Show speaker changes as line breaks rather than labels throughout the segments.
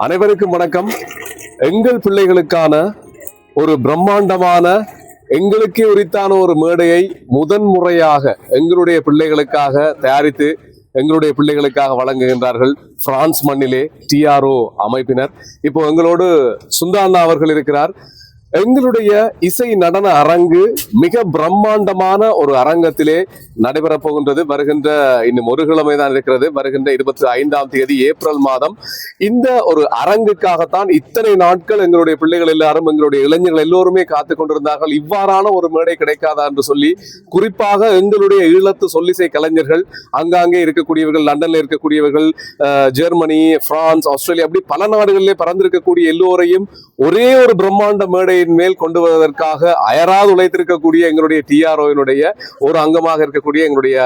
அனைவருக்கும் வணக்கம். எங்கள் பிள்ளைகளுக்கான ஒரு பிரம்மாண்டமான எங்களுக்கே உரித்தான ஒரு மேடையை முதன்முறையாக எங்களுடைய பிள்ளைகளுக்காக தயாரித்து எங்களுடைய பிள்ளைகளுக்காக வழங்குகின்றார்கள் பிரான்ஸ் மண்ணிலே TRO அமைப்பினர். இப்போ எங்களோடு சுந்தா அண்ணா அவர்கள் இருக்கிறார். எங்களுடைய இசை நடன அரங்கு மிக பிரம்மாண்டமான ஒரு அரங்கத்திலே நடைபெறப் போகின்றது. வருகின்ற இன்னும் ஒரு கிழமை தான் இருக்கிறது. வருகின்ற 25ஆம் தேதி ஏப்ரல் மாதம் இந்த ஒரு அரங்குக்காகத்தான் இத்தனை நாட்கள் எங்களுடைய பிள்ளைகள் எல்லாரும், எங்களுடைய இளைஞர்கள் எல்லோருமே காத்து கொண்டிருந்தார்கள். இவ்வாறான ஒரு மேடை கிடைக்காதா என்று சொல்லி, குறிப்பாக எங்களுடைய ஈழத்து சொல்லிசை கலைஞர்கள் அங்காங்கே இருக்கக்கூடியவர்கள், லண்டன்ல இருக்கக்கூடியவர்கள், ஜெர்மனி, பிரான்ஸ், ஆஸ்திரேலியா, அப்படி பல நாடுகளிலே பறந்திருக்கக்கூடிய எல்லோரையும் ஒரே ஒரு பிரம்மாண்ட மேடை மேல் கொண்டு வருவதற்காக அயராது உழைத்திருக்கக்கூடிய எங்களுடைய TROவினுடைய ஒரு அங்கமாக இருக்கக்கூடிய எங்களுடைய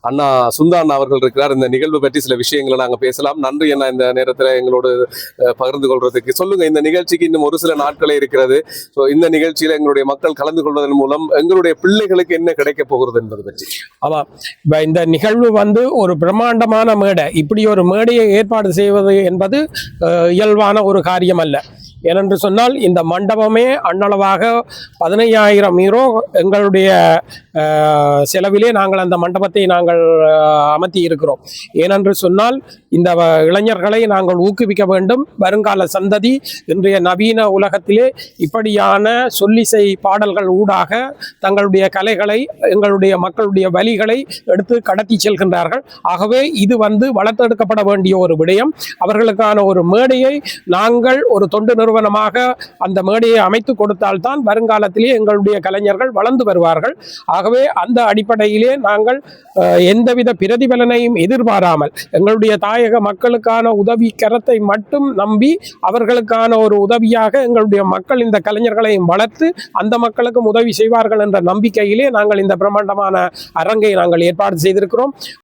அண்ணா சுந்தா அண்ணா அவர்கள் இருக்கிறார். இந்த நிகழ்வு பற்றி சில விஷயங்களை நாங்க பேசலாம். நன்றி அண்ணா, இந்த நேரத்துல எங்களோடு பகிர்ந்து கொள்றதுக்கு. சொல்லுங்க, இந்த நிகழ்ச்சிக்கு இன்னும் ஒரு சில நாட்களே இருக்கிறது. இந்த நிகழ்ச்சியில எங்களுடைய மக்கள் கலந்து கொள்வதன் மூலம் எங்களுடைய பிள்ளைகளுக்கு என்ன கிடைக்க போகிறது என்பது பற்றி.
ஆமா, இந்த நிகழ்வு ஒரு பிரம்மாண்டமான மேடை. இப்படி ஒரு மேடையை ஏற்பாடு செய்வது என்பது இயல்பான ஒரு காரியம் அல்ல. ஏனென்று சொன்னால் இந்த மண்டபமே அண்ணளவாக 15,000 யூரோ எங்களுடைய செலவிலே நாங்கள் அந்த மண்டபத்தை நாங்கள் அமர்த்தி இருக்கிறோம். ஏனென்று சொன்னால் இந்த இளைஞர்களை நாங்கள் ஊக்குவிக்க வேண்டும். வருங்கால சந்ததி இன்றைய நவீன உலகத்திலே இப்படியான சொல்லிசை பாடல்கள் ஊடாக தங்களுடைய கலைகளை, எங்களுடைய மக்களுடைய வழிகளை எடுத்து கடத்தி செல்கின்றார்கள். ஆகவே இது வளர்த்தெடுக்கப்பட வேண்டிய ஒரு விடயம். அவர்களுக்கான ஒரு மேடையை நாங்கள் ஒரு தொண்டு நிறுவனமாக அந்த மேடையை அமைத்து கொடுத்தால்தான் வருங்காலத்திலே எங்களுடைய கலைஞர்கள் வளர்ந்து வருவார்கள். ஆகவே அந்த அடிப்படையிலே நாங்கள் எந்தவித பிரதிபலனையும் எதிர்பாராமல் எங்களுடைய தாயக மக்களுக்கான உதவி கரத்தை மட்டும் நம்பி அவர்களுக்கான ஒரு உதவியாக எங்களுடைய மக்கள் இந்த கலைஞர்களையும் வளர்த்து அந்த மக்களுக்கும் உதவி செய்வார்கள் என்ற நம்பிக்கையிலே நாங்கள் இந்த பிரம்மாண்டமான அரங்கை நாங்கள் ஏற்பாடு செய்திருக்கிறோம்.